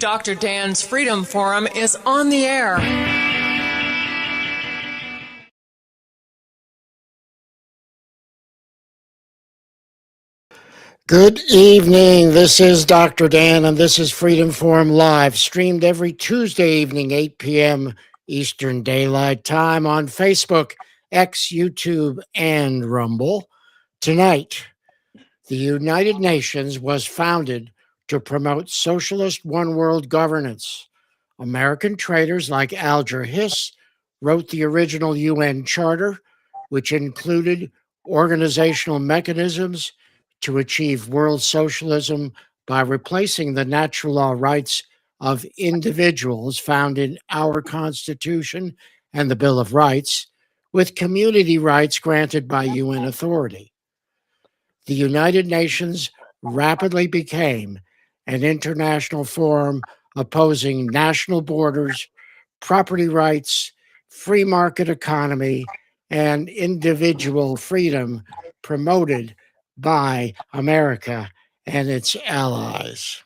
Dr. Dan's Freedom Forum is on the air. Good evening. This is Dr. Dan, and this is Freedom Forum Live, streamed every Tuesday evening, 8 p.m. Eastern Daylight Time on Facebook, X, YouTube, and Rumble. Tonight, the United Nations was founded to promote socialist one-world governance. American traders like Alger Hiss wrote the original UN Charter, which included organizational mechanisms to achieve world socialism by replacing the natural law rights of individuals found in our Constitution and the Bill of Rights with community rights granted by UN authority. The United Nations rapidly became an international forum opposing national borders, property rights, free market economy, and individual freedom promoted by America and its allies.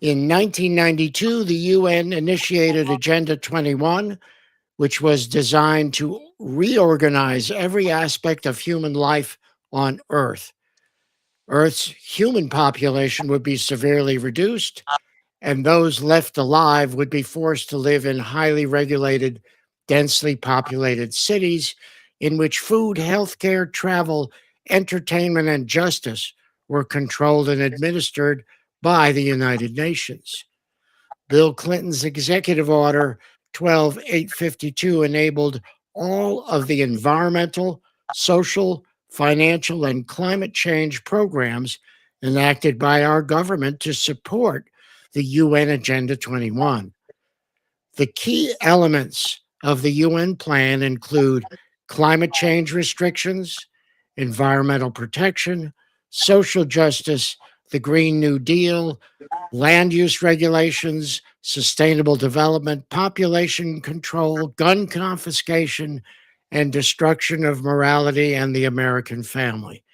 In 1992, the UN initiated Agenda 21, which was designed to reorganize every aspect of human life on Earth. Earth's human population would be severely reduced, and those left alive would be forced to live in highly regulated, densely populated cities in which food, healthcare, travel, entertainment, and justice were controlled and administered by the United Nations. Bill Clinton's Executive Order 12852 enabled all of the environmental, social, financial, and climate change programs enacted by our government to support the UN Agenda 21. The key elements of the UN plan include climate change restrictions, environmental protection, social justice, the Green New Deal, land use regulations, sustainable development, population control, gun confiscation, and destruction of morality and the American family.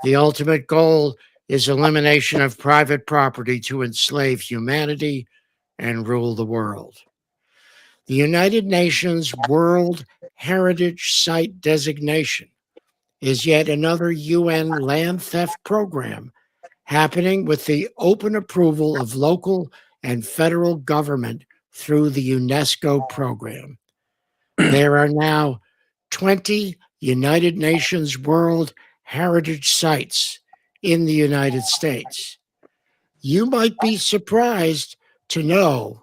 The ultimate goal is elimination of private property to enslave humanity and rule the world. The United Nations World Heritage Site designation is yet another UN land theft program happening with the open approval of local and federal government through the UNESCO program. There are now 20 United Nations World Heritage Sites in the United States. You might be surprised to know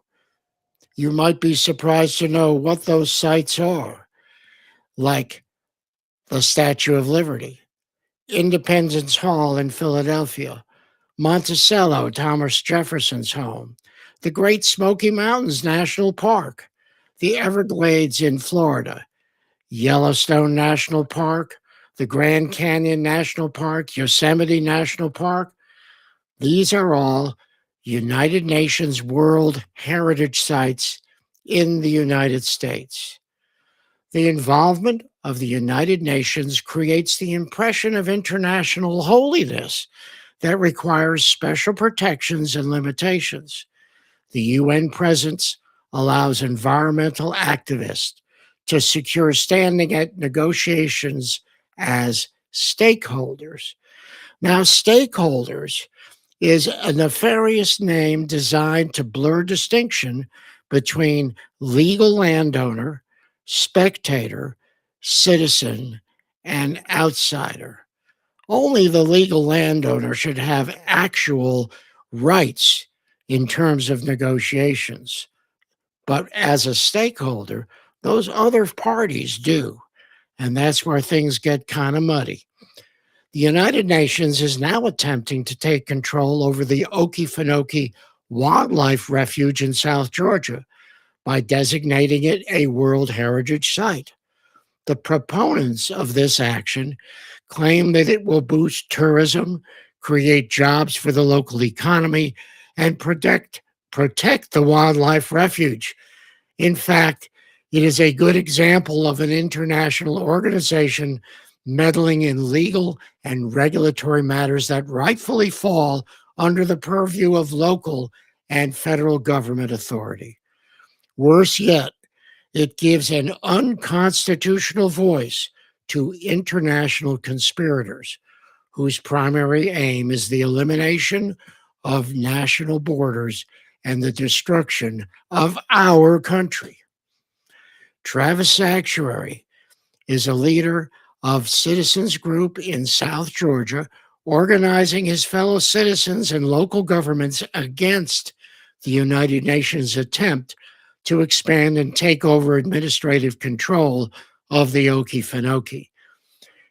what those sites are, like the Statue of Liberty, Independence Hall in Philadelphia, Monticello, Thomas Jefferson's home, the Great Smoky Mountains National Park, the Everglades in Florida, Yellowstone National Park, the Grand Canyon National Park, Yosemite National Park. These are all United Nations World Heritage Sites in the United States. The involvement of the United Nations creates the impression of international holiness that requires special protections and limitations. The UN presence allows environmental activists to secure standing at negotiations as stakeholders. Now, stakeholders is a nefarious name designed to blur distinction between legal landowner, spectator, citizen, and outsider. Only the legal landowner should have actual rights in terms of negotiations. But as a stakeholder, those other parties do. And that's where things get kind of muddy. The United Nations is now attempting to take control over the Okefenokee Wildlife Refuge in South Georgia by designating it a World Heritage Site. The proponents of this action claim that it will boost tourism, create jobs for the local economy, and protect the wildlife refuge. In fact, it is a good example of an international organization meddling in legal and regulatory matters that rightfully fall under the purview of local and federal government authority. Worse yet, it gives an unconstitutional voice to international conspirators whose primary aim is the elimination of national borders and the destruction of our country. Travis Sanctuary is a leader of citizens group in South Georgia, organizing his fellow citizens and local governments against the United Nations attempt to expand and take over administrative control of the Okefenokee.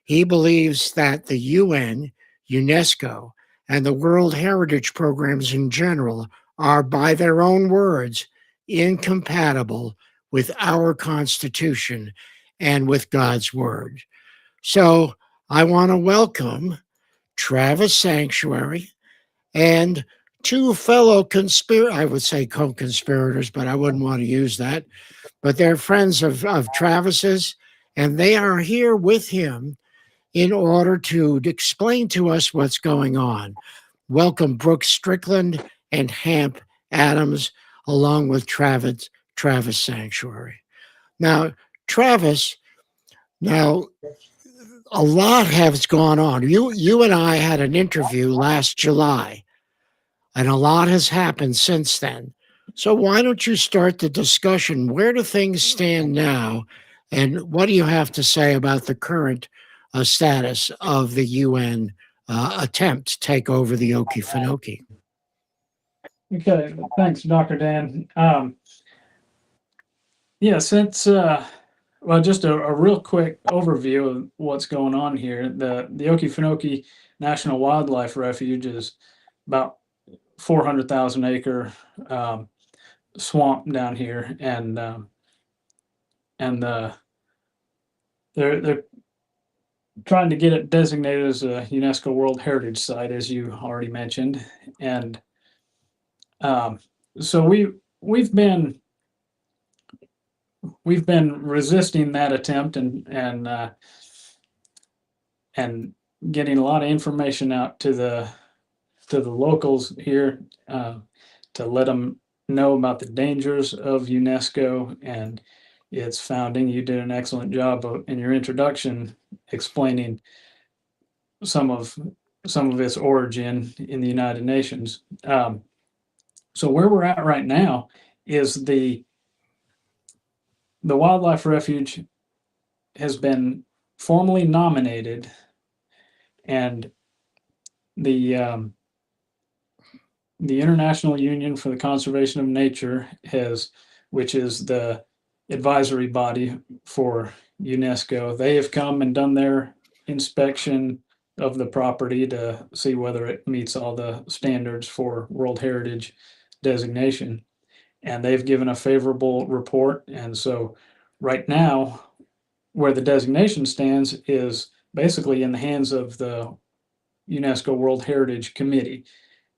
He believes that the UN, UNESCO, and the World Heritage programs in general are, by their own words, incompatible with our Constitution and with God's Word. So I want to welcome Travis Sanctuary and two fellow I would say co-conspirators, but I wouldn't want to use that. But they're friends of Travis's, and they are here with him in order to explain to us what's going on. Welcome, Brooke Strickland and Hamp Adams, along with Travis Sanctuary. Now, Travis, now a lot has gone on. You and I had an interview last July, and a lot has happened since then. So why don't you start the discussion? Where do things stand now, and what do you have to say about the current status of the UN attempt to take over the Okefenokee? Okay, thanks, Dr. Dan. Yeah, since well, just a real quick overview of what's going on here. The Okefenokee National Wildlife Refuge is about 400,000 acre swamp down here, and they're trying to get it designated as a UNESCO World Heritage Site, as you already mentioned, and so we've been resisting that attempt and getting a lot of information out to the locals here to let them know about the dangers of UNESCO and its founding. You did an excellent job in your introduction explaining some of its origin in the United Nations. So where we're at right now is the Wildlife Refuge has been formally nominated, and the International Union for the Conservation of Nature which is the advisory body for UNESCO, they have come and done their inspection of the property to see whether it meets all the standards for World Heritage designation. And they've given a favorable report. And so right now, where the designation stands is basically in the hands of the UNESCO World Heritage Committee.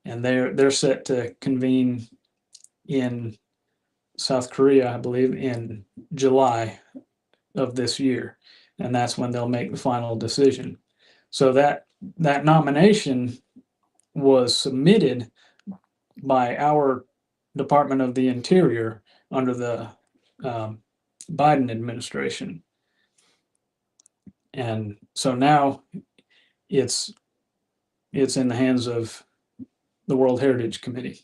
And they're set to convene in South Korea, I believe, in July of this year. And that's when they'll make the final decision. So that nomination was submitted by our Department of the Interior under the Biden administration. And so now it's in the hands of the World Heritage Committee.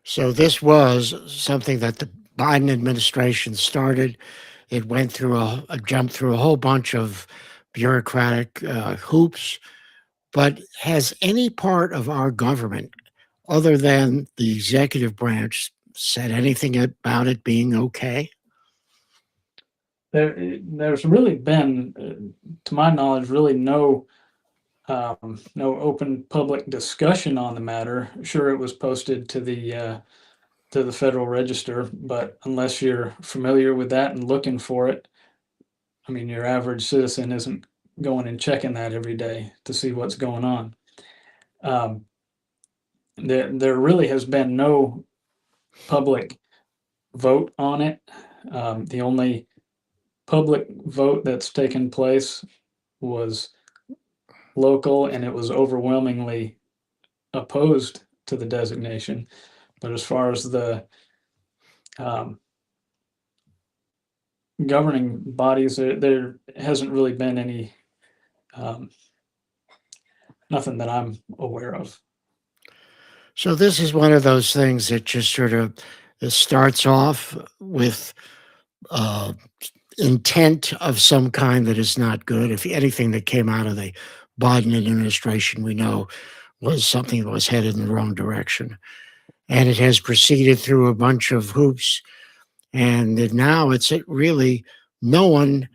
So this was something that the Biden administration started. It went through jumped through a whole bunch of bureaucratic hoops. But has any part of our government, other than the executive branch, said anything about it being okay? There's really been, to my knowledge, really no open public discussion on the matter. Sure, it was posted to the Federal Register, but unless you're familiar with that and looking for it, I mean, your average citizen isn't going and checking that every day to see what's going on. There really has been no public vote on it. The only public vote that's taken place was local, and it was overwhelmingly opposed to the designation, but as far as the governing bodies, there hasn't really been any, nothing that I'm aware of. So this is one of those things that just sort of starts off with uh, intent of some kind that is not good. If anything that came out of the Biden administration, we know was something that was headed in the wrong direction. And it has proceeded through a bunch of hoops. And now it's really no one,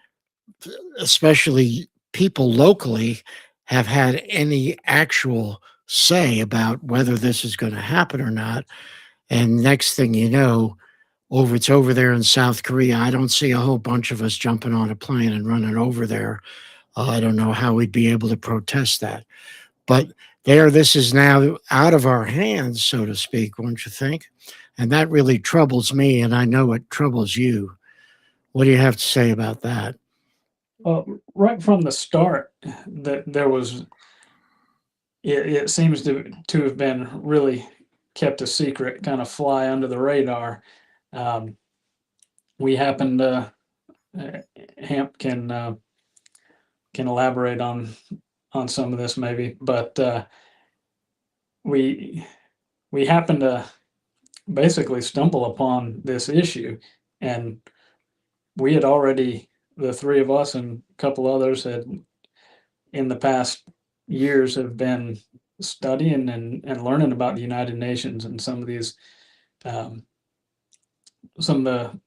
especially people locally, have had any actual say about whether this is going to happen or not. And next thing you know, it's over there in South Korea. I don't see a whole bunch of us jumping on a plane and running over there. I don't know how we'd be able to protest that. But this is now out of our hands, so to speak, won't you think? And that really troubles me, and I know it troubles you. What do you have to say about that? Right from the start, that there was, it seems to have been really kept a secret, kind of fly under the radar. We happen to, Hamp can elaborate on some of this maybe, but we happen to basically stumble upon this issue, and we had already, the three of us and a couple others had in the past years have been studying and learning about the United Nations and some of these, some of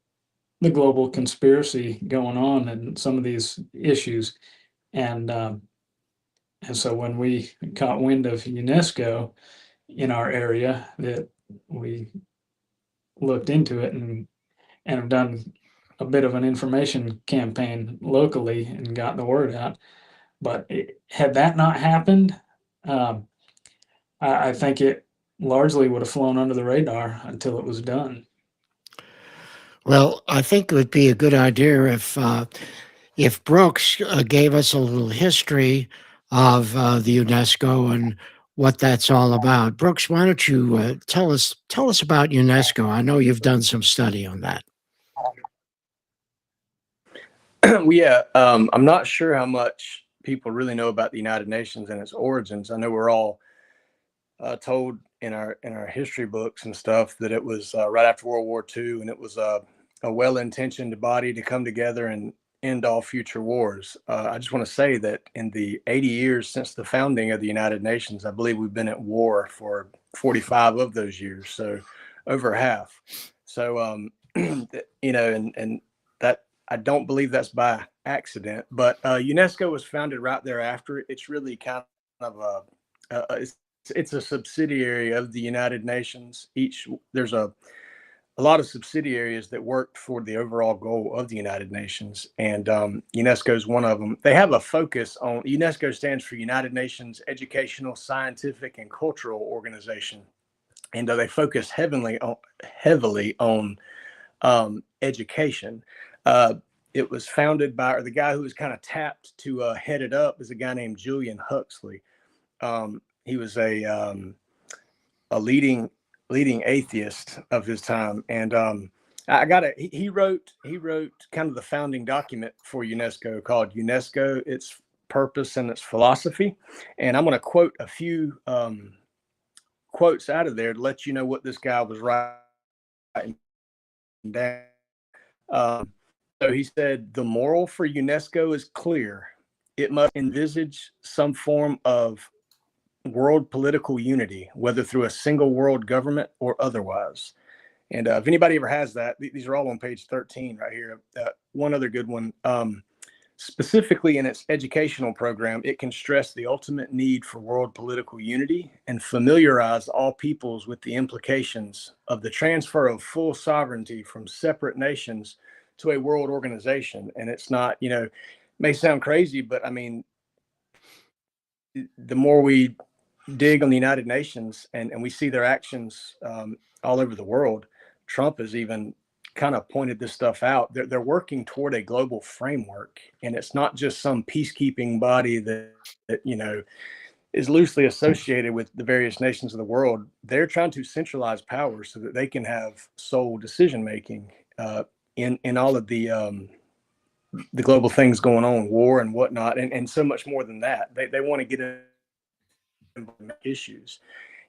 the global conspiracy going on and some of these issues. And so when we caught wind of UNESCO in our area, that we looked into it and have done a bit of an information campaign locally and got the word out. But had that not happened, I think it largely would have flown under the radar until it was done. Well, I think it would be a good idea if Brooks gave us a little history of the UNESCO and what that's all about. Brooks, why don't you tell us about UNESCO? I know you've done some study on that. Well, yeah, I'm not sure how much people really know about the United Nations and its origins. I know we're all told in our history books and stuff that it was right after World War II, and it was a well-intentioned body to come together and end all future wars. I just want to say that in the 80 years since the founding of the United Nations, I believe we've been at war for 45 of those years, so over half. So, you know, and that, I don't believe that's by accident, but UNESCO was founded right thereafter. It's really kind of it's a subsidiary of the United Nations. There's a lot of subsidiaries that work for the overall goal of the United Nations, and UNESCO is one of them. They have a focus on, UNESCO stands for United Nations Educational, Scientific, and Cultural Organization, and they focus heavily on education. It was founded by, or the guy who was kind of tapped to head it up is a guy named Julian Huxley. He was a leading atheist of his time, and he wrote kind of the founding document for UNESCO called UNESCO, Its Purpose and Its Philosophy. And I'm going to quote a few quotes out of there to let you know what this guy was writing down. So he said, the moral for UNESCO is clear. It must envisage some form of world political unity, whether through a single world government or otherwise. And if anybody ever has that, these are all on page 13 right here. One other good one, specifically in its educational program, it can stress the ultimate need for world political unity and familiarize all peoples with the implications of the transfer of full sovereignty from separate nations to a world organization. And it's not, you know, may sound crazy, but I mean, the more we dig on the United Nations and we see their actions all over the world, Trump has even kind of pointed this stuff out. They're working toward a global framework, and it's not just some peacekeeping body that you know, is loosely associated with the various nations of the world. They're trying to centralize power so that they can have sole decision making in all of the global things going on, war and whatnot, and so much more than that. They want to get into issues,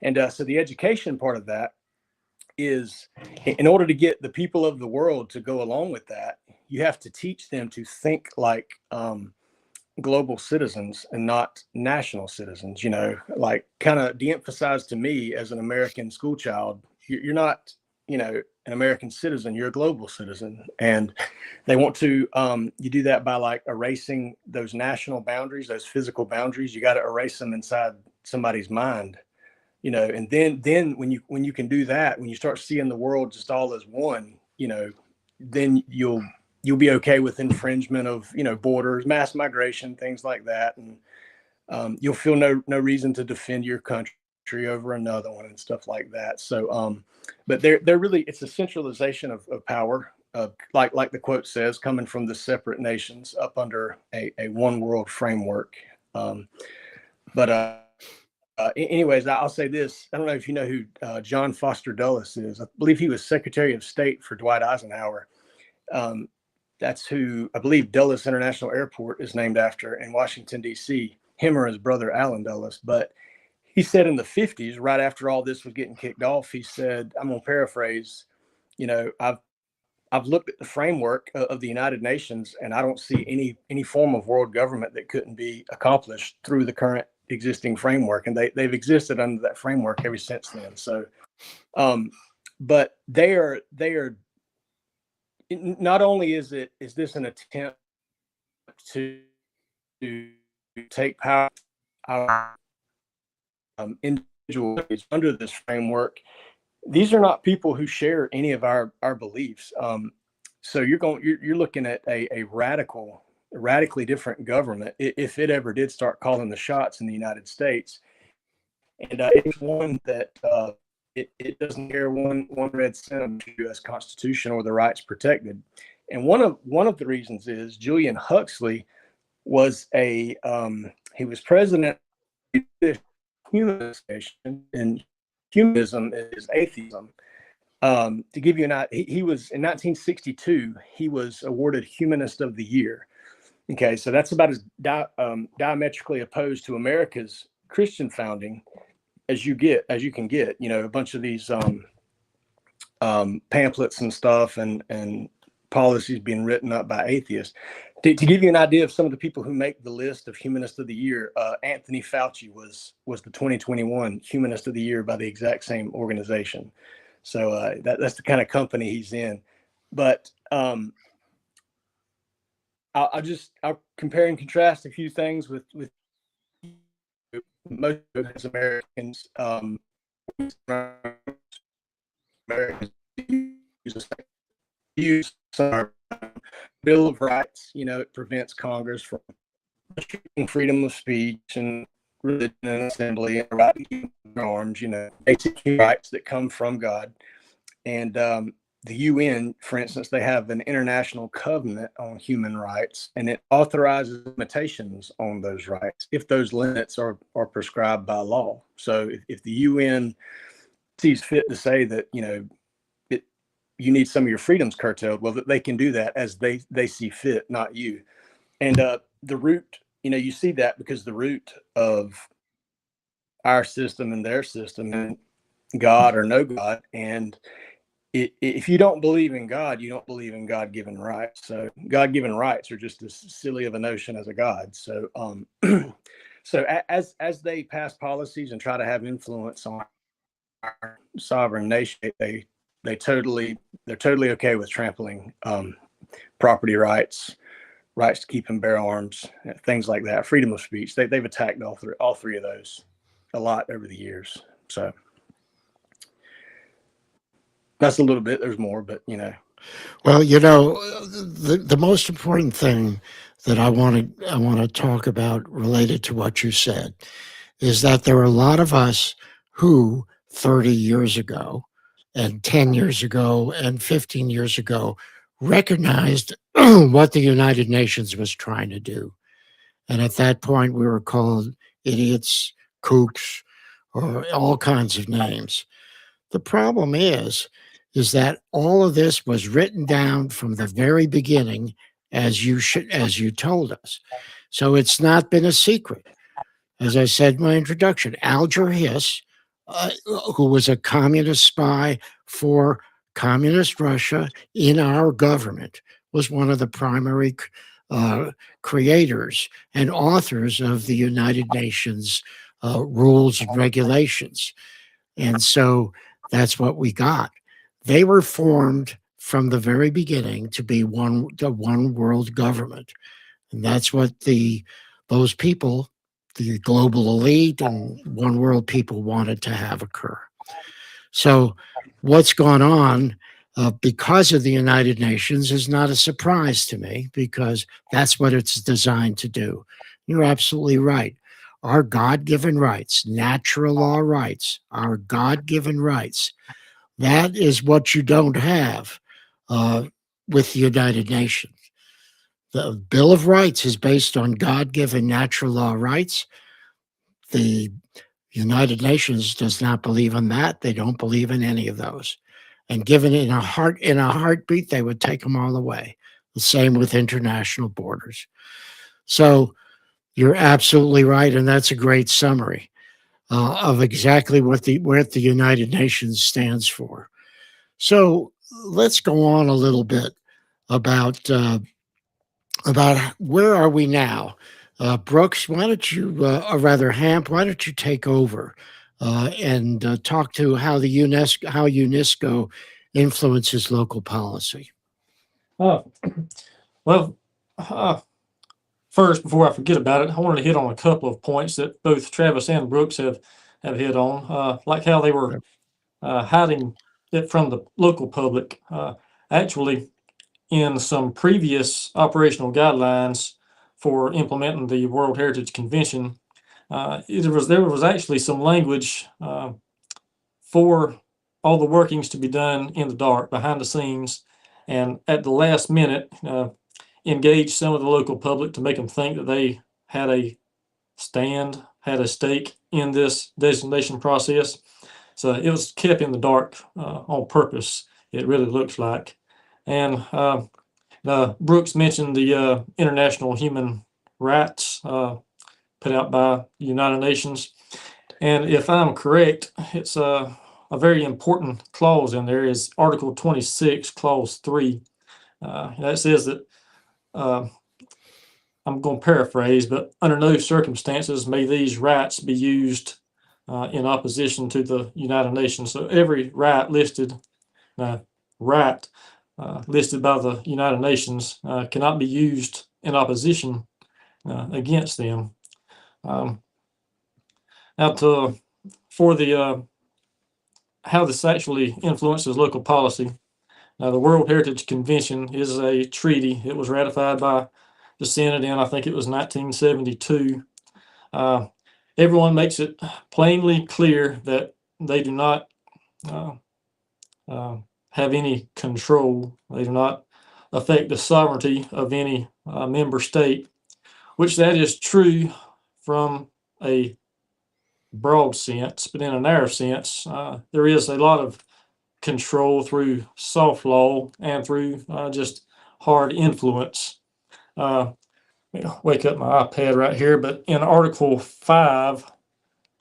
and so the education part of that is, in order to get the people of the world to go along with that, you have to teach them to think like global citizens and not national citizens. Like kind of de-emphasize to me as an American school child, you're not, an American citizen, you're a global citizen. And they want to, you do that by like erasing those national boundaries, those physical boundaries. You got to erase them inside somebody's mind, and then when you can do that, when you start seeing the world just all as one, then you'll be okay with infringement of, borders, mass migration, things like that. And you'll feel no reason to defend your country over another one and stuff like that. So, but they're really, it's a centralization of power, like the quote says, coming from the separate nations up under a one world framework. Anyways, I'll say this. I don't know if you know who John Foster Dulles is. I believe he was Secretary of State for Dwight Eisenhower. That's who I believe Dulles International Airport is named after in Washington, D.C., him or his brother, Allen Dulles. But he said in the 50s, right after all this was getting kicked off, he said, I'm going to paraphrase, I've looked at the framework of the United Nations, and I don't see any form of world government that couldn't be accomplished through the current existing framework. And they've existed under that framework ever since then. So, but they are not only is this an attempt to take power individuals under this framework, these are not people who share any of our beliefs. So you're looking at a radically different government if it ever did start calling the shots in the United States. And it's one that it doesn't care one red cent of the U.S. Constitution or the rights protected. And one of the reasons is Julian Huxley was he was president of the Humanist Association, and humanism is atheism. To give you an idea, he was in 1962. He was awarded Humanist of the Year. Okay, so that's about as diametrically opposed to America's Christian founding as you can get. A bunch of these pamphlets and stuff and policies being written up by atheists. To give you an idea of some of the people who make the list of Humanist of the Year, Anthony Fauci was the 2021 Humanist of the Year by the exact same organization. So that's the kind of company he's in. But I'll compare and contrast a few things with most of us Americans. Americans use our Bill of Rights. It prevents Congress from restricting freedom of speech and religion and assembly and right to keep arms. Basic rights that come from God. And the UN, for instance, they have an international covenant on human rights, and it authorizes limitations on those rights if those limits are prescribed by law. So if the UN sees fit to say that, you need some of your freedoms curtailed, well, they can do that as they see fit, not you. And the root, you see that because the root of our system and their system, and God or no God, and if you don't believe in God, you don't believe in God-given rights. So God-given rights are just as silly of a notion as a God. So so as they pass policies and try to have influence on our sovereign nation, they're totally okay with trampling property rights, rights to keep and bear arms, things like that, freedom of speech. They've attacked all three of those a lot over the years. So that's a little bit. There's more, but Well, the most important thing that I want to talk about related to what you said is that there are a lot of us who 30 years ago and 10 years ago and 15 years ago recognized what the United Nations was trying to do. And at that point, we were called idiots, kooks, or all kinds of names. The problem is that all of this was written down from the very beginning, as you told us. So it's not been a secret. As I said in my introduction, Alger Hiss, who was a communist spy for communist Russia in our government, was one of the primary creators and authors of the United Nations rules and regulations. And so that's what we got. They were formed from the very beginning to be the one world government. And that's what those people, the global elite and one world people, wanted to have occur. So what's gone on because of the United Nations is not a surprise to me, because that's what it's designed to do. You're absolutely right. Our God-given rights, natural law rights, our God-given rights, that is what you don't have with the United Nations. The Bill of Rights is based on God-given natural law rights. The United Nations does not believe in that. They don't believe in any of those. And given in a heartbeat, they would take them all away. The same with international borders. So you're absolutely right, and that's a great summary of exactly what the United Nations stands for. So let's go on a little bit about where are we now. Brooks, why don't you, or rather Hamp, why don't you take over and talk to how UNESCO influences local policy? Well, uh, first, before I forget about it, I wanted to hit on a couple of points that both Travis and Brooks have hit on, like how they were hiding it from the local public. Actually, in some previous operational guidelines for implementing the World Heritage Convention, there was actually some language for all the workings to be done in the dark, behind the scenes, and at the last minute, engage some of the local public to make them think that they had a stake in this designation process. So it was kept in the dark on purpose, it really looks like. And Brooks mentioned the International Human Rights put out by the United Nations. And if I'm correct, it's a very important clause in there is Article 26, Clause 3. That says that, I'm going to paraphrase, but under no circumstances may these rights be used in opposition to the United Nations. So every right listed by the United Nations cannot be used in opposition against them. For the how this actually influences local policy. Now, the World Heritage Convention is a treaty. It was ratified by the Senate in, I think it was 1972. Everyone makes it plainly clear that they do not have any control. They do not affect the sovereignty of any member state, which that is true from a broad sense, but in a narrow sense, there is a lot of control through soft law and through just hard influence. Wake up my iPad right here, but in Article 5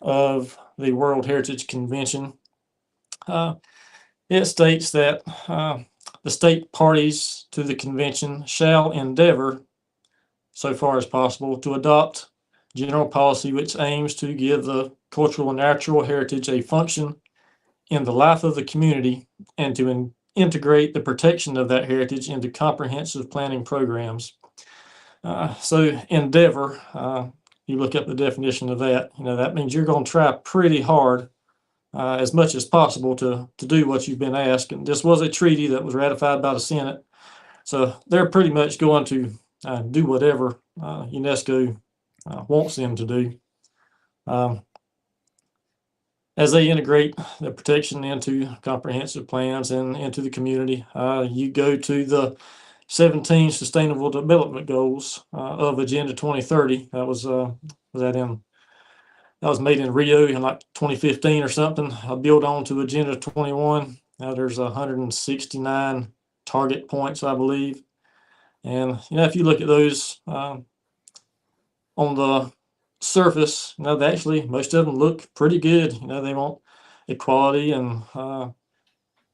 of the World Heritage Convention, it states that the state parties to the convention shall endeavor, so far as possible, to adopt general policy which aims to give the cultural and natural heritage a function in the life of the community and to integrate the protection of that heritage into comprehensive planning programs. So endeavor, you look up the definition of that, that means you're going to try pretty hard as much as possible to do what you've been asked. And this was a treaty that was ratified by the Senate. So they're pretty much going to do whatever UNESCO wants them to do. As they integrate the protection into comprehensive plans and into the community, you go to the 17 Sustainable Development Goals of Agenda 2030. That was that in that was made in Rio in like 2015 or something. I built on to Agenda 21. Now there's 169 target points, I believe. And, if you look at those on the surface, they actually, most of them look pretty good. They want equality and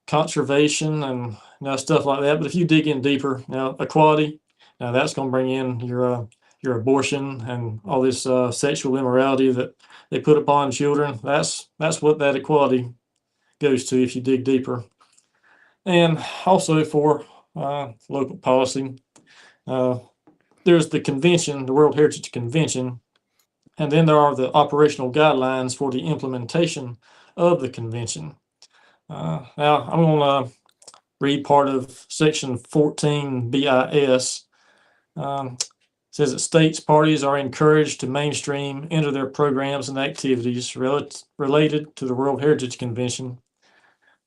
conservation and stuff like that. But if you dig in deeper, equality, that's going to bring in your abortion and all this sexual immorality that they put upon children. That's what that equality goes to if you dig deeper. And also for local policy, there's the convention, the World Heritage Convention, and then there are the operational guidelines for the implementation of the convention. Now I'm going to read part of section 14 BIS. Says that states parties are encouraged to mainstream into their programs and activities related to the World Heritage Convention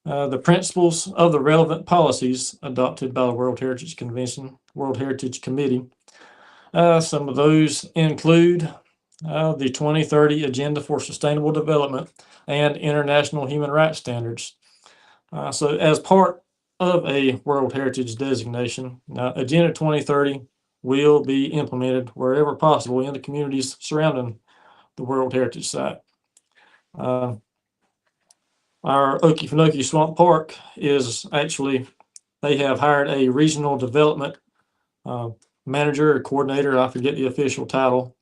the principles of the relevant policies adopted by the World Heritage Convention, World Heritage Committee. Some of those include the 2030 Agenda for Sustainable Development and International Human Rights Standards. So as part of a World Heritage designation, Agenda 2030 will be implemented wherever possible in the communities surrounding the World Heritage Site. Our Okefenokee Swamp Park is actually, they have hired a regional development manager or coordinator, I forget the official title,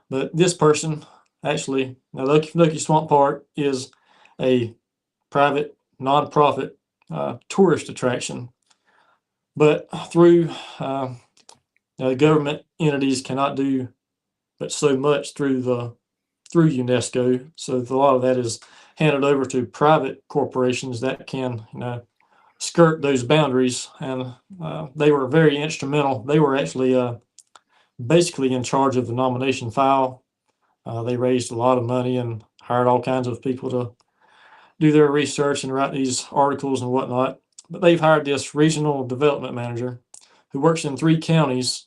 but this person actually, now the Okefenokee Swamp Park is a private, nonprofit tourist attraction, but through government entities cannot do but so much through UNESCO. So a lot of that is handed over to private corporations that can, skirt those boundaries. And they were very instrumental. They were actually basically in charge of the nomination file. They raised a lot of money and hired all kinds of people to do their research and write these articles and whatnot. But they've hired this regional development manager who works in 3 counties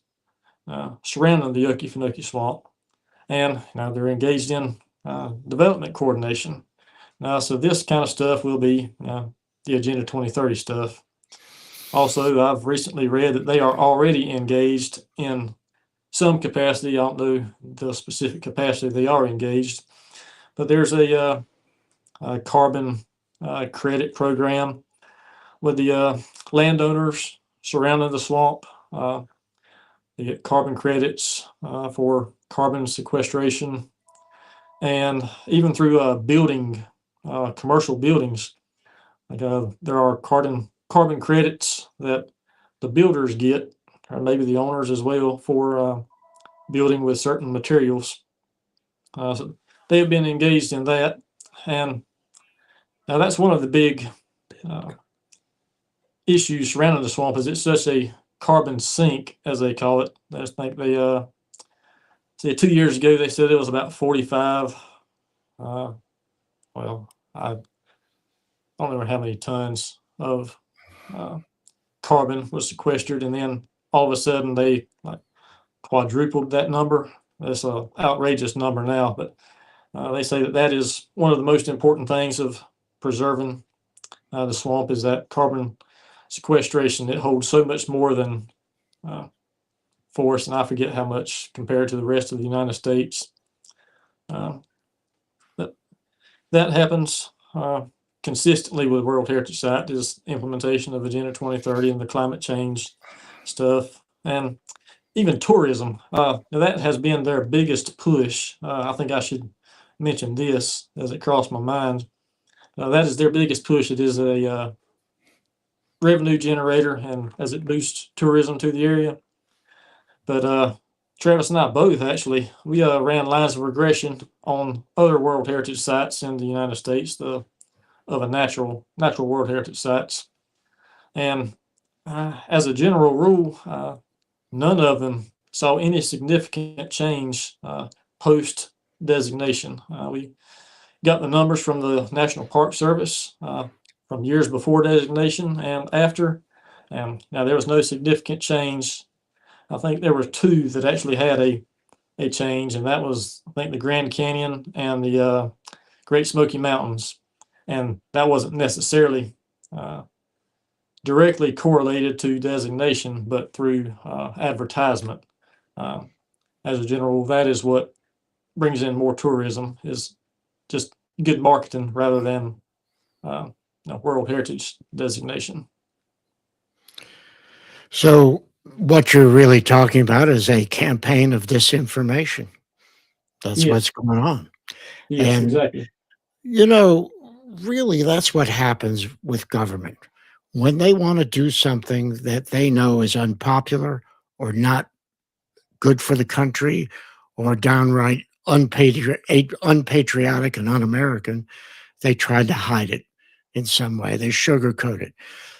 surrounding the Okefenokee Swamp. And they're engaged in development coordination. So this kind of stuff will be the Agenda 2030 stuff. Also, I've recently read that they are already engaged in some capacity. I don't know the specific capacity they are engaged, but there's a carbon credit program with the landowners surrounding the swamp. They get carbon credits for carbon sequestration, and even through building commercial buildings. Like there are carbon credits that the builders get, or maybe the owners as well, for building with certain materials. So they have been engaged in that, and now that's one of the big issues surrounding the swamp. Is it's such a carbon sink, as they call it. I think they say 2 years ago they said it was about 45. Well, I don't remember how many tons of carbon was sequestered, and then all of a sudden they quadrupled that number. That's an outrageous number now, but they say that is one of the most important things of preserving the swamp is that carbon sequestration. It holds so much more than forest, and I forget how much compared to the rest of the United States. But that happens consistently with World Heritage Site, is implementation of Agenda 2030 and the climate change stuff, and even tourism. That has been their biggest push. I think I should mention this as it crossed my mind. That is their biggest push. It is a revenue generator, and as it boosts tourism to the area. But Travis and I both actually, we ran lines of regression on other World Heritage Sites in the United States, of a natural World Heritage Sites. And as a general rule, none of them saw any significant change post designation. We got the numbers from the National Park Service from years before designation and after. And now there was no significant change. I think there were 2 that actually had a a change, and that was, I think, the Grand Canyon and the Great Smoky Mountains. And that wasn't necessarily directly correlated to designation, but through advertisement. As a general rule, that is what brings in more tourism, is just good marketing rather than World Heritage designation. So what you're really talking about is a campaign of disinformation. That's Yes. what's going on. Yes, And, exactly. you know, really, that's what happens with government. When they want to do something that they know is unpopular or not good for the country or downright unpatriotic and un-American, they try to hide it in some way. They sugarcoat it.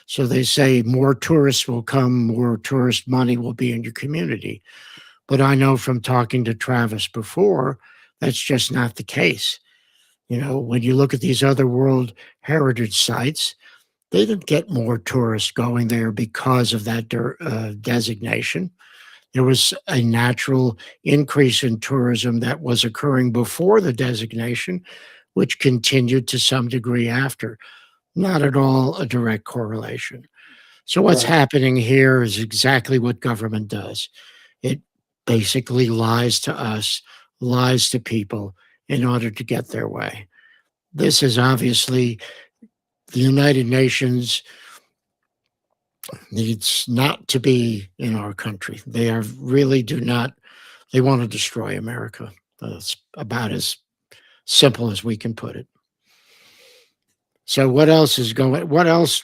So they say more tourists will come, more tourist money will be in your community. But I know from talking to Travis before, that's just not the case. You know, when you look at these other World Heritage sites, they didn't get more tourists going there because of that designation. There was a natural increase in tourism that was occurring before the designation, which continued to some degree after. Not at all a direct correlation. So what's Right. happening here is exactly what government does. It basically lies to us, lies to people in order to get their way. This is obviously the United Nations needs not to be in our country. They are really do not, they want to destroy America. That's about as simple as we can put it. So what else,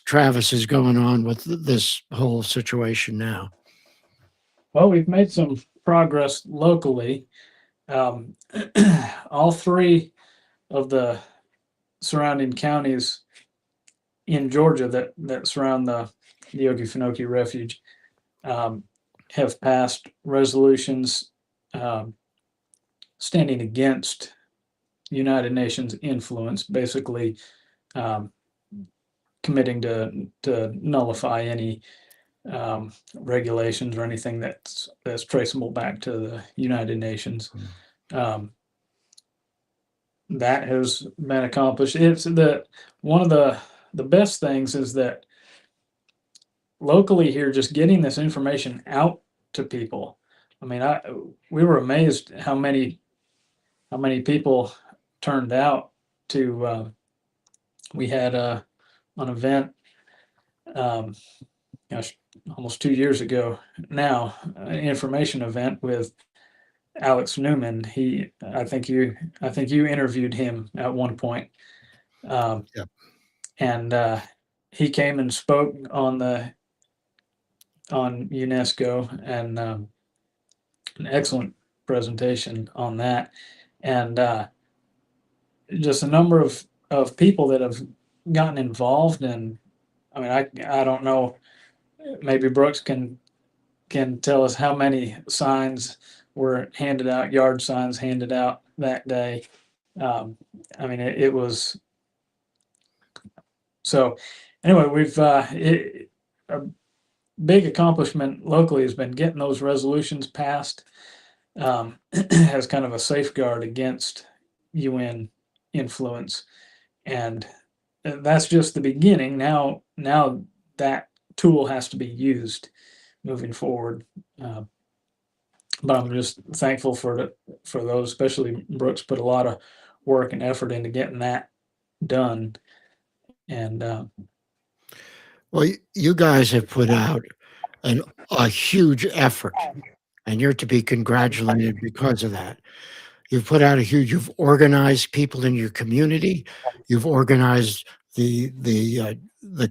Travis, is going on with this whole situation now? Well, we've made some progress locally. All three of the surrounding counties in Georgia that surround the Okefenokee Refuge have passed resolutions standing against United Nations influence, basically committing to nullify any regulations or anything that's traceable back to the United Nations. That has been accomplished. It's one of the best things is that locally here, just getting this information out to people. I mean, we were amazed how many people turned out to. We had an event, gosh, almost 2 years ago now, an information event with Alex Newman. I think you interviewed him at one point. Yep. And he came and spoke on UNESCO, and an excellent presentation on that, and just a number of people that have gotten involved. And I mean, I don't know, maybe Brooks can tell us how many signs were handed out, yard signs handed out that day. I mean, it was so. Anyway, we've a big accomplishment locally has been getting those resolutions passed as kind of a safeguard against UN influence, and that's just the beginning. Now that tool has to be used moving forward. But I'm just thankful for those, especially Brooks put a lot of work and effort into getting that done. And Well, you guys have put out a huge effort, and you're to be congratulated because of that. You've organized people in your community. You've organized the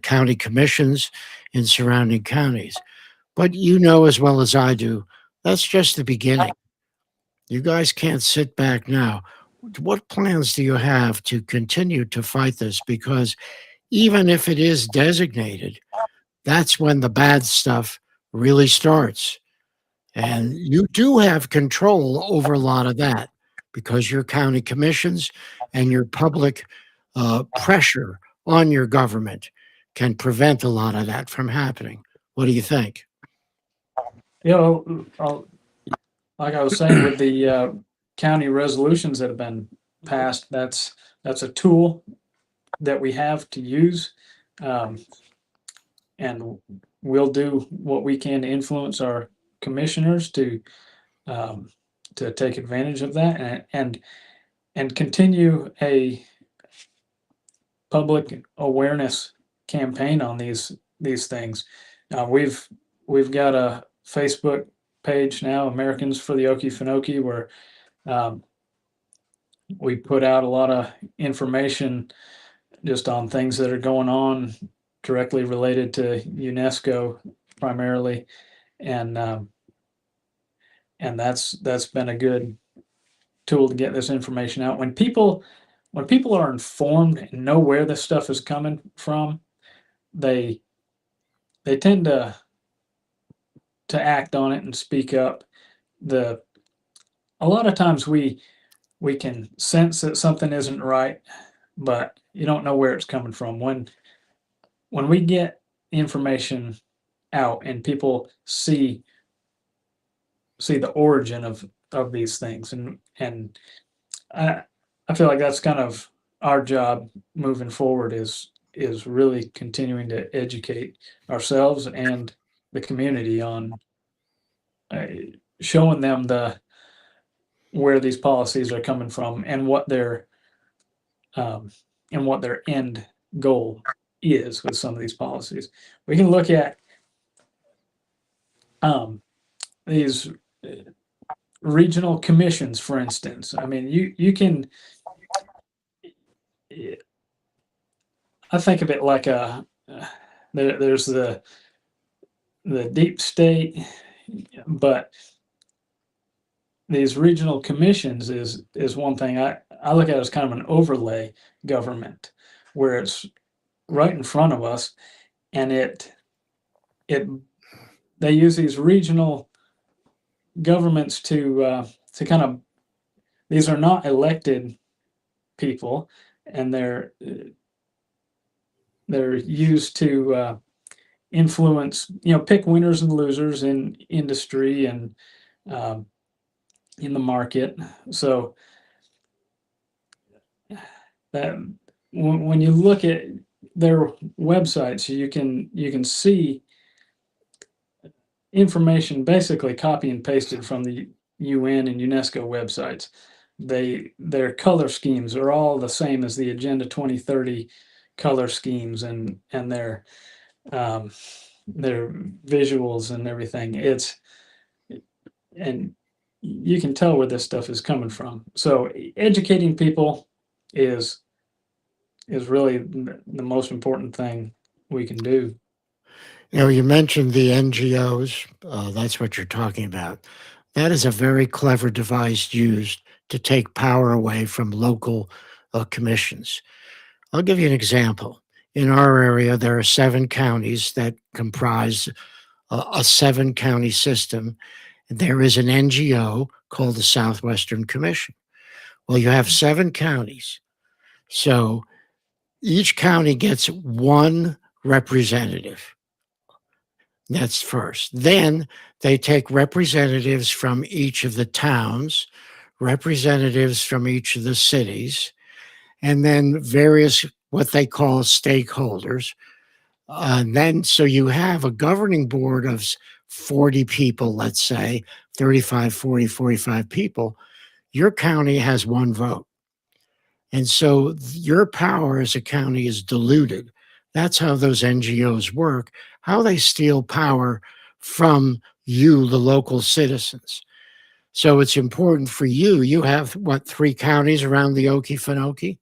county commissions in surrounding counties. But you know as well as I do, that's just the beginning. You guys can't sit back now. What plans do you have to continue to fight this? Because even if it is designated, that's when the bad stuff really starts. And you do have control over a lot of that because your county commissions and your public pressure on your government can prevent a lot of that from happening. What do you think? you know, like I was saying with the county resolutions that have been passed, that's a tool that we have to use, and we'll do what we can to influence our commissioners to take advantage of that and continue a public awareness campaign on these things. We've got a Facebook page now, Americans for the Okefenokee, where we put out a lot of information just on things that are going on directly related to UNESCO primarily, and that's been a good tool to get this information out. When people are informed and know where this stuff is coming from, they tend to act on it and speak up. A lot of times we can sense that something isn't right, but you don't know where it's coming from. When we get information out and people see the origin of these things, and I feel like that's kind of our job moving forward is really continuing to educate ourselves and the community on showing them where these policies are coming from and what their end goal is with some of these policies. We can look at these regional commissions, for instance. I mean, you can. I think of it like there's the deep state, but these regional commissions is one thing I look at as kind of an overlay government, where it's right in front of us, and they use these regional governments to kind of, these are not elected people, and they're used to influence, pick winners and losers in industry and in the market. So that when you look at their websites, you can see information basically copy and pasted from the UN and UNESCO websites. Their color schemes are all the same as the Agenda 2030 color schemes, and their visuals and everything. And you can tell where this stuff is coming from. So educating people is really the most important thing we can do. You mentioned the NGOs. That's what you're talking about. That is a very clever device used to take power away from local commissions. I'll give you an example. In our area, there are 7 counties that comprise a 7-county system. There is an NGO called the Southwestern Commission. Well, you have 7 counties. So each county gets 1 representative. That's first. Then they take representatives from each of the towns, representatives from each of the cities, and then various what they call stakeholders. And then so you have a governing board of 40 people, let's say, 35, 40, 45 people. Your county has 1 vote. And so your power as a county is diluted. That's how those NGOs work, how they steal power from you, the local citizens. So it's important for you. You have, 3 counties around the Okefenokee?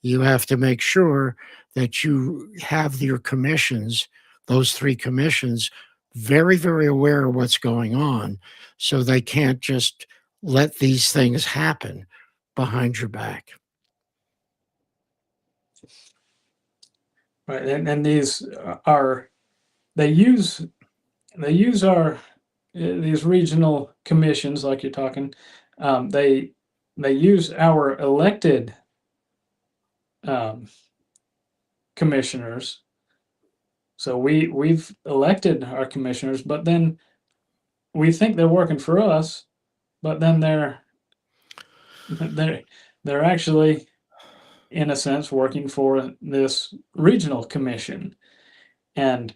You have to make sure that you have your commissions, those 3 commissions, very, very aware of what's going on, so they can't just let these things happen behind your back. Right, and these they use our these regional commissions, like you're talking. They use our elected commissioners. So we've elected our commissioners, but then we think they're working for us, but then they're actually, in a sense, working for this regional commission, and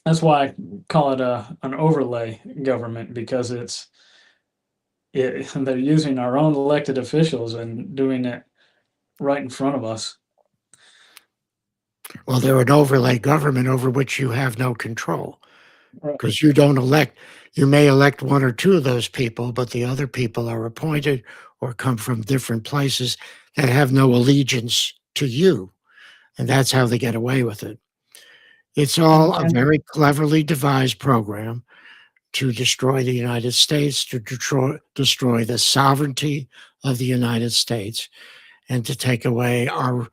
that's why I call it an overlay government, because they're using our own elected officials and doing it right in front of us. Well, they're an overlay government over which you have no control, Right. because you don't elect, you may elect one or two of those people, but the other people are appointed or come from different places that have no allegiance to you. And that's how they get away with it. It's all a And very cleverly devised program to destroy the United States, to destroy the sovereignty of the United States, and to take away our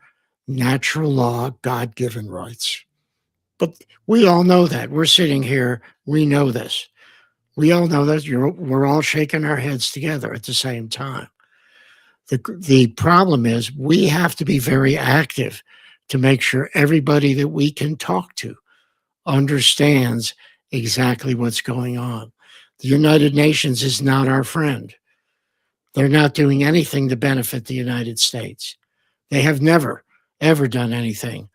natural law, God-given rights. But we all know that. We're sitting here. We know this. We all know that. We're all shaking our heads together at the same time. The problem is we have to be very active to make sure everybody that we can talk to understands exactly what's going on. The United Nations is not our friend. They're not doing anything to benefit the United States. They have never, ever done anything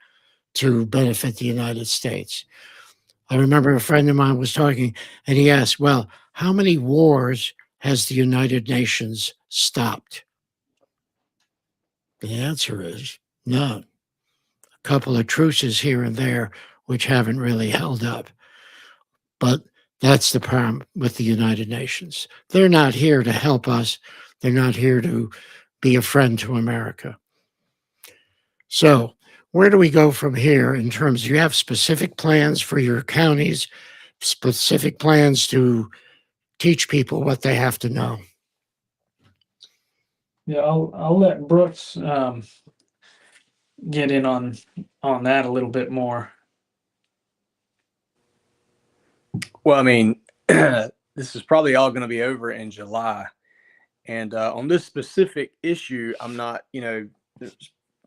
to benefit the United States. I remember a friend of mine was talking, and he asked, well, how many wars has the United Nations stopped? The answer is none. A couple of truces here and there, which haven't really held up. But that's the problem with the United Nations. They're not here to help us. They're not here to be a friend to America. So where do we go from here in terms, you have specific plans for your counties, specific plans to teach people what they have to know? yeah, I'll let Brooks get in on that a little bit more. Well, I mean, this is probably all going to be over in July. And on this specific issue, I'm not, there's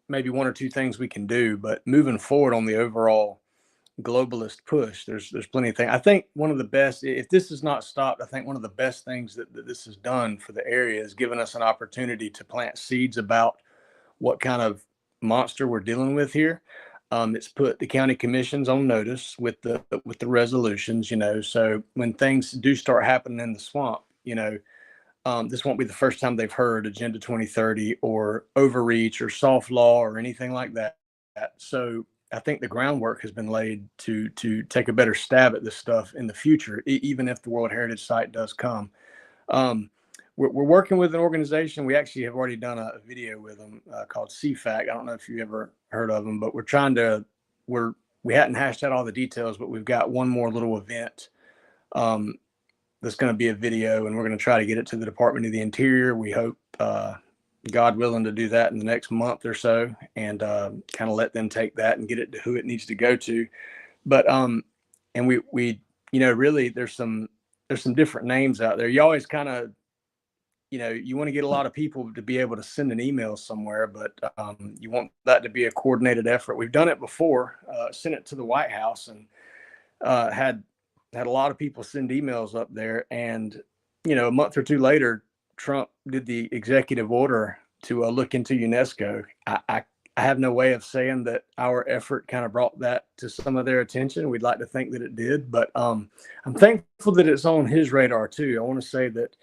maybe one or two things we can do, but moving forward on the overall globalist push, there's plenty of things. I think one of the best, if this is not stopped, I think one of the best things that this has done for the area is given us an opportunity to plant seeds about what kind of monster we're dealing with here. It's put the county commissions on notice with the resolutions, so when things do start happening in the swamp, this won't be the first time they've heard Agenda 2030 or overreach or soft law or anything like that. So I think the groundwork has been laid to take a better stab at this stuff in the future, even if the World Heritage Site does come. We're working with an organization. We actually have already done a video with them called CFAC. I don't know if you ever heard of them, but we hadn't hashed out all the details, but we've got one more little event that's going to be a video, and we're going to try to get it to the Department of the Interior. We hope, God willing, to do that in the next month or so, and kind of let them take that and get it to who it needs to go to. But and we really there's some different names out there. You always kind of you want to get a lot of people to be able to send an email somewhere, but you want that to be a coordinated effort. We've done it before, sent it to the White House, and had a lot of people send emails up there. And a month or two later, Trump did the executive order to look into UNESCO. I have no way of saying that our effort kind of brought that to some of their attention. We'd like to think that it did, but I'm thankful that it's on his radar too. I want to say that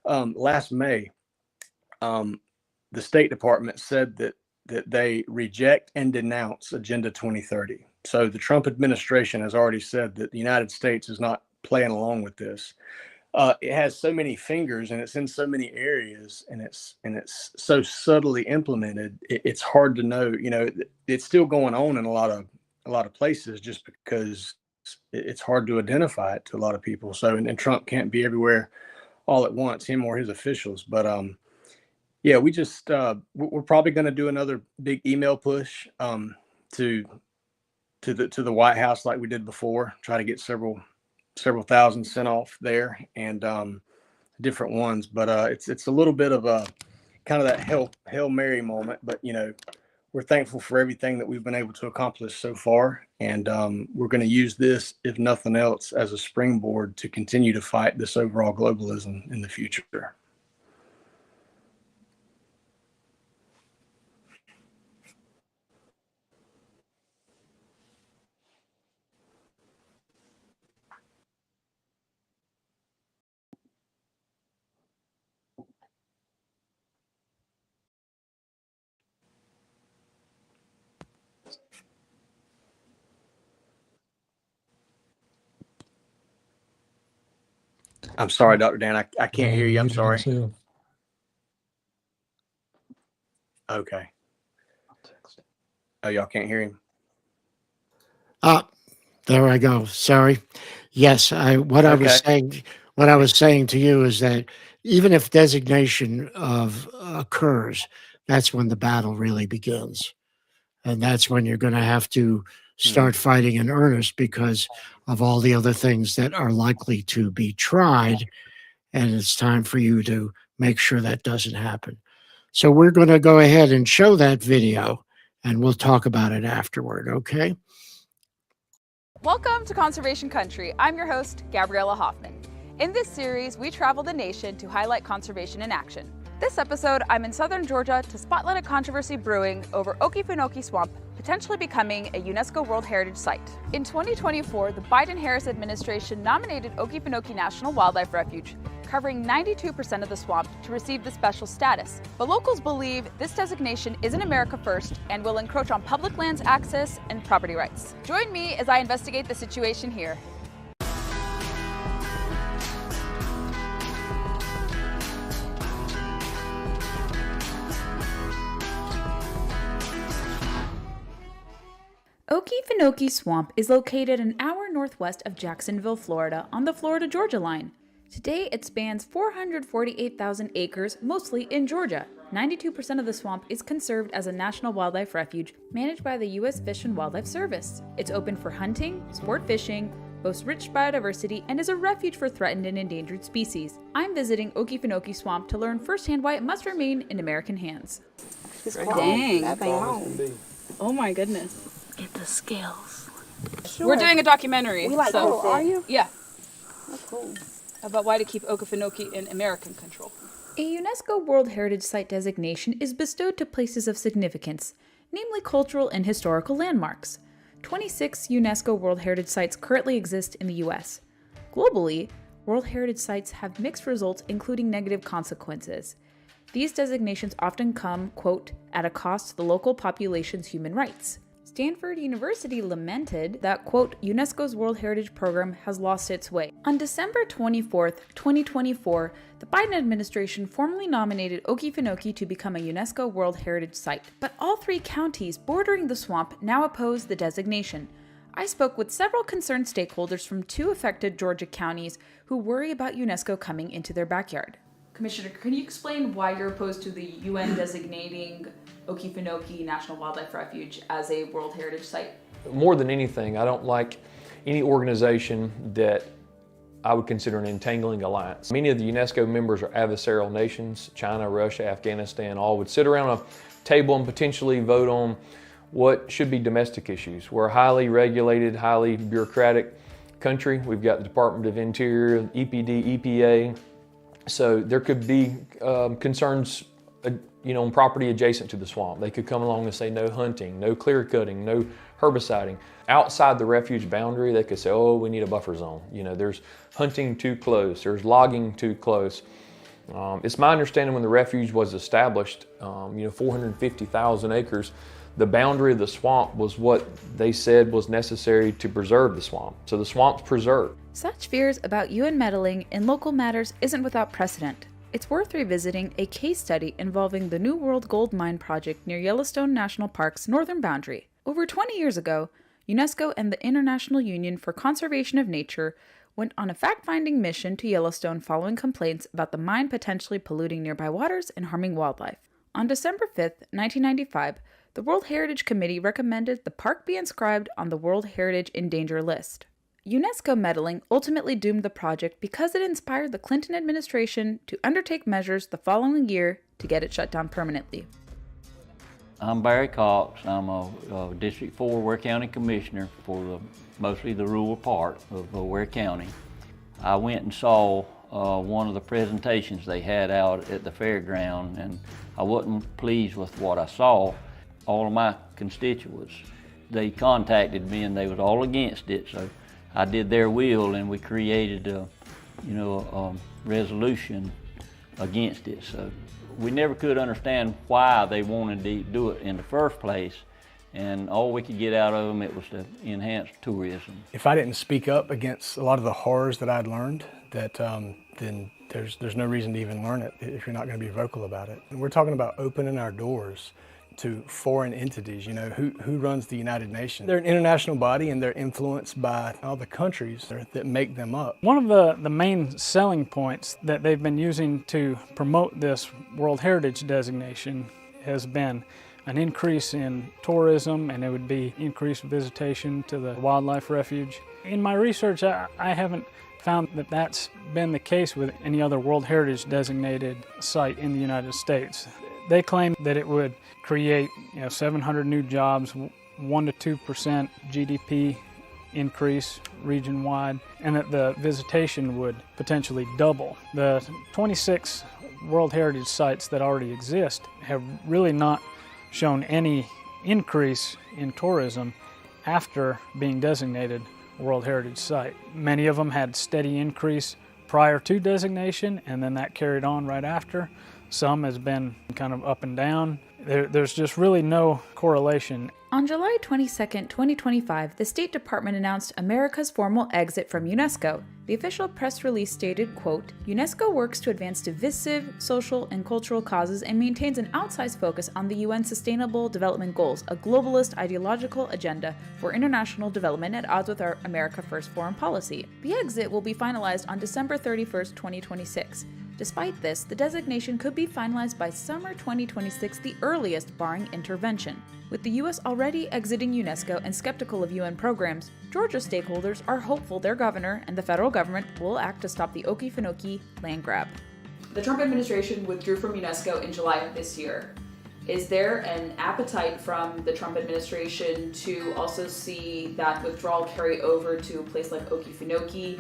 last May, the State Department said that they reject and denounce Agenda 2030. So the Trump administration has already said that the United States is not playing along with this. It has so many fingers, and it's in so many areas, and it's so subtly implemented. It's hard to know. It's still going on in a lot of places, just because it's hard to identify it to a lot of people. So, and Trump can't be everywhere all at once, him or his officials. But yeah, we're probably going to do another big email push to the White House like we did before. Try to get several thousand sent off there, and different ones. But it's a little bit of a kind of that Hail Mary moment. But we're thankful for everything that we've been able to accomplish so far. And we're going to use this, if nothing else, as a springboard to continue to fight this overall globalism in the future. I'm sorry, Dr. Dan. I can't hear you. I'm sorry. Okay. Oh, y'all can't hear him? There I go. Sorry. Yes, what I was saying to you is that even if designation occurs, that's when the battle really begins. And that's when you're going to have to start fighting in earnest because of all the other things that are likely to be tried. And it's time for you to make sure that doesn't happen. So we're going to go ahead and show that video, and we'll talk about it afterward, okay? Welcome to Conservation Country. I'm your host, Gabriella Hoffman. In this series, we travel the nation to highlight conservation in action. This episode, I'm in southern Georgia to spotlight a controversy brewing over Okefenokee Swamp potentially becoming a UNESCO World Heritage Site. In 2024, the Biden-Harris administration nominated Okefenokee National Wildlife Refuge, covering 92% of the swamp, to receive the special status. But locals believe this designation isn't America first and will encroach on public lands access and property rights. Join me as I investigate the situation here. Okefenokee Swamp is located an hour northwest of Jacksonville, Florida, on the Florida-Georgia line. Today, it spans 448,000 acres, mostly in Georgia. 92% of the swamp is conserved as a national wildlife refuge managed by the U.S. Fish and Wildlife Service. It's open for hunting, sport fishing, boasts rich biodiversity, and is a refuge for threatened and endangered species. I'm visiting Okefenokee Swamp to learn firsthand why it must remain in American hands. Dang. Oh my goodness. Get the scales. Sure. We're doing a documentary. We like so, are you? Yeah. Oh, cool. About why to keep Okefenokee in American control. A UNESCO World Heritage Site designation is bestowed to places of significance, namely cultural and historical landmarks. 26 UNESCO World Heritage Sites currently exist in the U.S. Globally, World Heritage Sites have mixed results, including negative consequences. These designations often come, quote, at a cost to the local population's human rights. Stanford University lamented that, quote, UNESCO's World Heritage Program has lost its way. On December 24, 2024, the Biden administration formally nominated Okefenokee to become a UNESCO World Heritage Site. But all three counties bordering the swamp now oppose the designation. I spoke with several concerned stakeholders from two affected Georgia counties who worry about UNESCO coming into their backyard. Commissioner, can you explain why you're opposed to the UN designating Okefenokee National Wildlife Refuge as a World Heritage Site? More than anything, I don't like any organization that I would consider an entangling alliance. Many of the UNESCO members are adversarial nations. China, Russia, Afghanistan, all would sit around a table and potentially vote on what should be domestic issues. We're a highly regulated, highly bureaucratic country. We've got the Department of Interior, EPD, EPA. So there could be concerns on property adjacent to the swamp. They could come along and say no hunting, no clear cutting, no herbiciding. Outside the refuge boundary, they could say, oh, we need a buffer zone. There's hunting too close, there's logging too close. It's my understanding when the refuge was established, 450,000 acres, the boundary of the swamp was what they said was necessary to preserve the swamp. So the swamp's preserved. Such fears about UN meddling in local matters isn't without precedent. It's worth revisiting a case study involving the New World Gold Mine project near Yellowstone National Park's northern boundary. Over 20 years ago, UNESCO and the International Union for Conservation of Nature went on a fact-finding mission to Yellowstone following complaints about the mine potentially polluting nearby waters and harming wildlife. On December 5, 1995, the World Heritage Committee recommended the park be inscribed on the World Heritage in Danger list. UNESCO meddling ultimately doomed the project because it inspired the Clinton administration to undertake measures the following year to get it shut down permanently. I'm Barry Cox. I'm a District 4 Ware County Commissioner for mostly the rural part of Ware County. I went and saw one of the presentations they had out at the fairground, and I wasn't pleased with what I saw. All of my constituents, they contacted me and they was all against it, so I did their will and we created a resolution against it. So we never could understand why they wanted to do it in the first place, and all we could get out of them, it was to enhance tourism. If I didn't speak up against a lot of the horrors that I'd learned, then there's no reason to even learn it if you're not going to be vocal about it. And we're talking about opening our doors to foreign entities. You know, who runs the United Nations? They're an international body and they're influenced by all the countries that make them up. One of the main selling points that they've been using to promote this World Heritage designation has been an increase in tourism, and it would be increased visitation to the wildlife refuge. In my research, I haven't found that that's been the case with any other World Heritage designated site in the United States. They claim that it would create 700 new jobs, 1 to 2% GDP increase region-wide, and that the visitation would potentially double. The 26 World Heritage sites that already exist have really not shown any increase in tourism after being designated World Heritage Site. Many of them had steady increase prior to designation, and then that carried on right after. Some has been kind of up and down. There's just really no correlation. On July 22, 2025, the State Department announced America's formal exit from UNESCO. The official press release stated, quote, UNESCO works to advance divisive, social, and cultural causes and maintains an outsized focus on the UN Sustainable Development Goals, a globalist ideological agenda for international development at odds with our America First foreign policy. The exit will be finalized on December 31, 2026. Despite this, the designation could be finalized by summer 2026, the earliest, barring intervention. With the U.S. already exiting UNESCO and skeptical of UN programs, Georgia stakeholders are hopeful their governor and the federal government will act to stop the Okefenokee land grab. The Trump administration withdrew from UNESCO in July of this year. Is there an appetite from the Trump administration to also see that withdrawal carry over to a place like Okefenokee?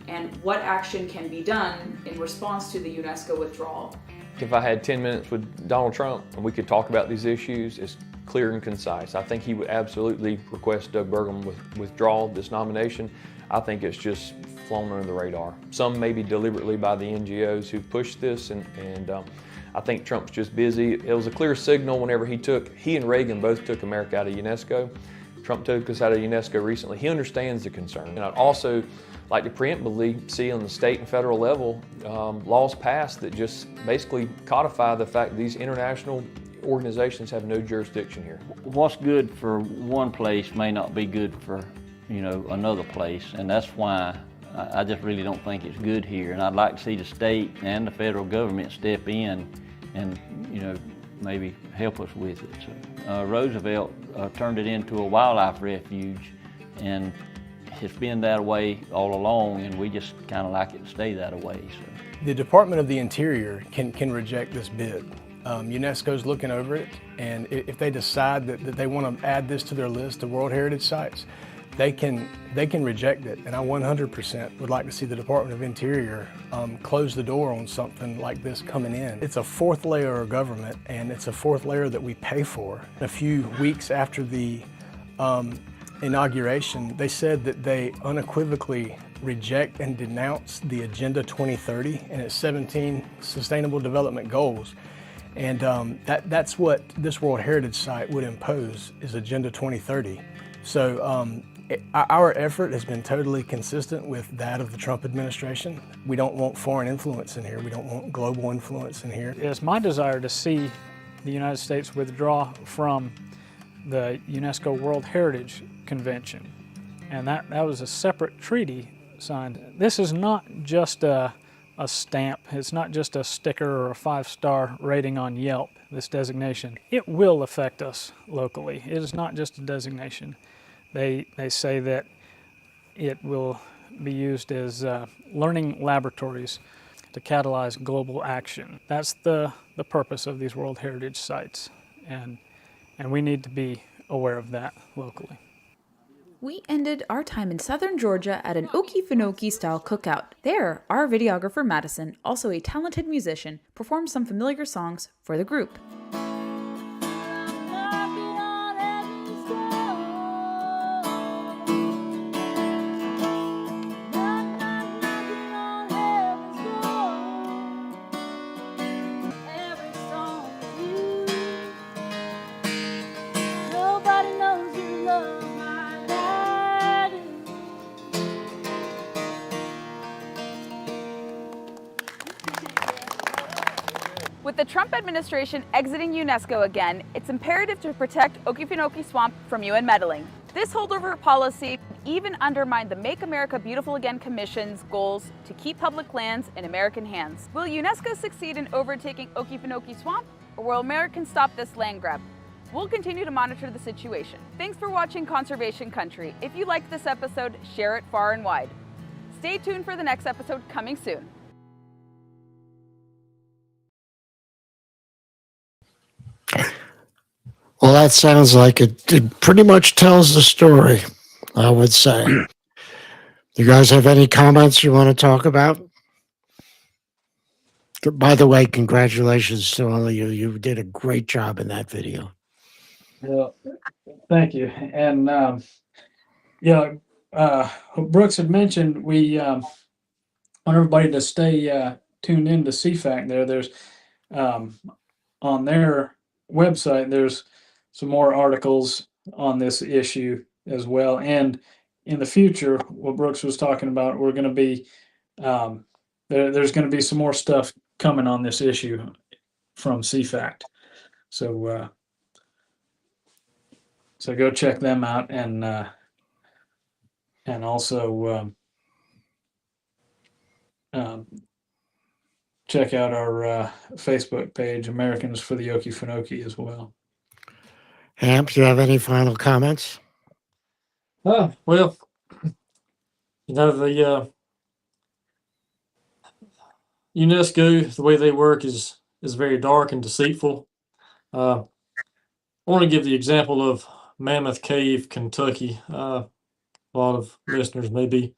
And what action can be done in response to the UNESCO withdrawal? If I had 10 minutes with Donald Trump and we could talk about these issues, it's clear and concise. I think he would absolutely request Doug Burgum withdraw this nomination. I think it's just flown under the radar. Some maybe deliberately by the NGOs who pushed this, and I think Trump's just busy. It was a clear signal whenever he and Reagan both took America out of UNESCO. Trump took us out of UNESCO recently. He understands the concern. And I'd also like to preemptively see on the state and federal level laws passed that just basically codify the fact that these international organizations have no jurisdiction here. What's good for one place may not be good for another place, and that's why I just really don't think it's good here. And I'd like to see the state and the federal government step in and maybe help us with it. So, Roosevelt turned it into a wildlife refuge, and it's been that way all along, and we just kind of like it to stay that way. So. The Department of the Interior can reject this bid. UNESCO's looking over it, and if they decide that they want to add this to their list of World Heritage Sites, they can reject it. And I 100% would like to see the Department of Interior close the door on something like this coming in. It's a fourth layer of government, and it's a fourth layer that we pay for. A few weeks after the inauguration, they said that they unequivocally reject and denounce the Agenda 2030 and its 17 Sustainable Development Goals. And that's what this World Heritage Site would impose, is Agenda 2030. So our effort has been totally consistent with that of the Trump administration. We don't want foreign influence in here. We don't want global influence in here. It's my desire to see the United States withdraw from the UNESCO World Heritage Convention. And that was a separate treaty signed. This is not just a stamp. It's not just a sticker or a 5-star rating on Yelp, this designation. It will affect us locally. It is not just a designation. They say that it will be used as learning laboratories to catalyze global action. That's the purpose of these World Heritage Sites. And and we need to be aware of that locally. We ended our time in southern Georgia at an Okefenokee style cookout. There, our videographer Madison, also a talented musician, performed some familiar songs for the group. With the Trump administration exiting UNESCO again, it's imperative to protect Okefenokee Swamp from UN meddling. This holdover policy even undermined the Make America Beautiful Again Commission's goals to keep public lands in American hands. Will UNESCO succeed in overtaking Okefenokee Swamp, or will Americans stop this land grab? We'll continue to monitor the situation. Thanks for watching Conservation Country. If you liked this episode, share it far and wide. Stay tuned for the next episode coming soon. Well, that sounds like it pretty much tells the story, I would say. You guys have any comments you want to talk about? By the way, congratulations to all of you. You did a great job in that video. Well, thank you. And Brooks had mentioned we want everybody to stay tuned in to CFAC there. There's on their website, there's some more articles on this issue as well. And in the future, what Brooks was talking about, we're going to be there's going to be some more stuff coming on this issue from CFAC. So so go check them out, and also check out our Facebook page, Americans for the Okefenokee, as well. Hamp, do you have any final comments? Well, the UNESCO, the way they work is very dark and deceitful. I want to give the example of Mammoth Cave, Kentucky. A lot of listeners may be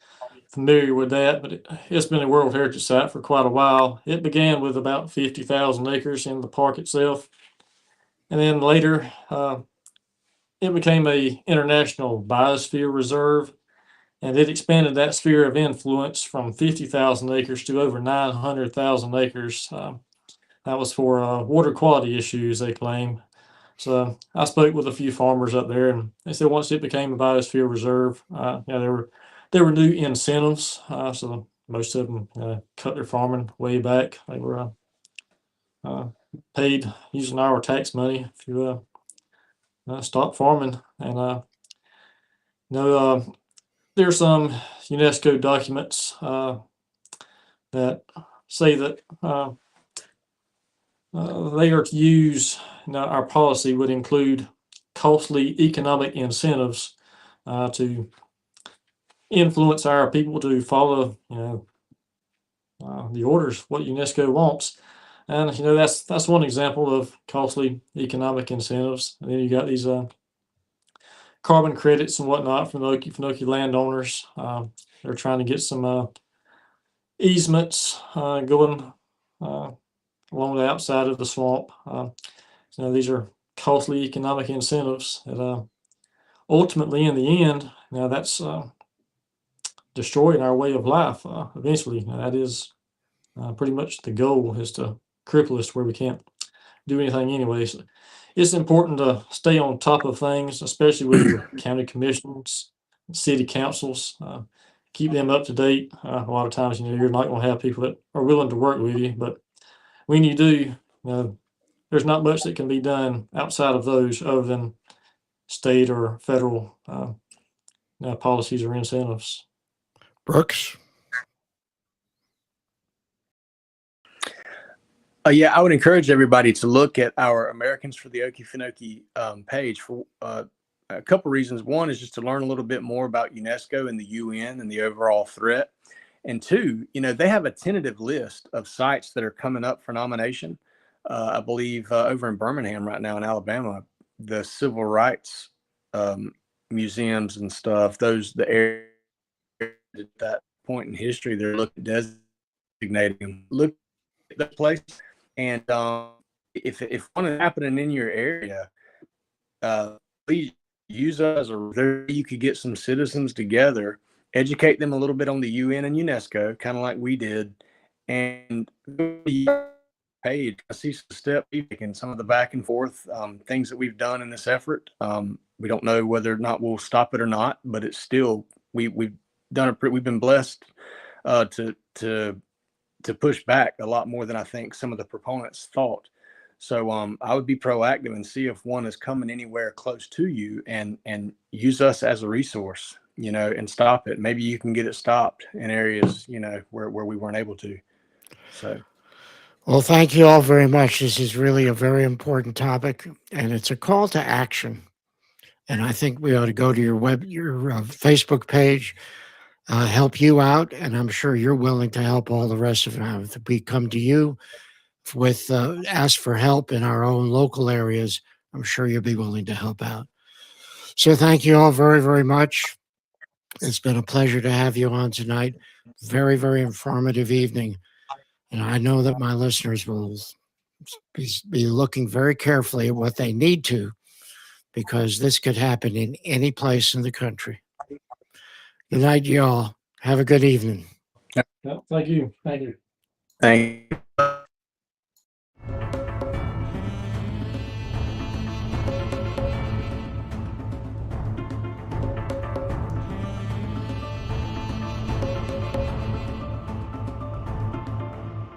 familiar with that, but it's been a World Heritage Site for quite a while. It began with about 50,000 acres in the park itself, and then later it became a international biosphere reserve, and it expanded that sphere of influence from 50,000 acres to over 900,000 acres. That was for water quality issues, they claim. So I spoke with a few farmers up there, and they said once it became a biosphere reserve, there were new incentives. So most of them cut their farming way back. They were paid using our tax money if you stop farming. And there's some UNESCO documents that say that they are to use. Our policy would include costly economic incentives to influence our people to follow, the orders, what UNESCO wants. And that's one example of costly economic incentives. And then you got these carbon credits and whatnot from the Okefenokee landowners. They're trying to get some easements going along the outside of the swamp. These are costly economic incentives that ultimately, in the end, that's destroying our way of life eventually. That is pretty much the goal, is to cripple us where we can't do anything anyway. So it's important to stay on top of things, especially with your county commissions, city councils. Keep them up to date. A lot of times, you're not going to have people that are willing to work with you, but when you do, there's not much that can be done outside of those other than state or federal policies or incentives. Brooks? Yeah, I would encourage everybody to look at our Americans for the Okefenokee page for a couple reasons. One is just to learn a little bit more about UNESCO and the UN and the overall threat. And two, they have a tentative list of sites that are coming up for nomination. I believe over in Birmingham right now in Alabama, the civil rights museums and stuff, the area at that point in history, they're looking at designating them. Look at the place, and if one is happening in your area, please use us, or there you could get some citizens together, educate them a little bit on the UN and UNESCO, kind of like we did, and paid. I see some steps and some of the back and forth things that we've done in this effort. We don't know whether or not we'll stop it or not, but it's still we've done we've been blessed to push back a lot more than I think some of the proponents thought. So I would be proactive and see if one is coming anywhere close to you, and use us as a resource, and stop it. Maybe you can get it stopped in areas, where we weren't able to. So. Well, thank you all very much. This is really a very important topic, and it's a call to action. And I think we ought to go to your Facebook page, help you out, and I'm sure you're willing to help all the rest of them. If we come to you with ask for help in our own local areas, I'm sure you'll be willing to help out. So thank you all very, very much. It's been a pleasure to have you on tonight. Very, very informative evening. And I know that my listeners will be looking very carefully at what they need to, because this could happen in any place in the country. Good night, y'all. Have a good evening. Thank you. Thank you.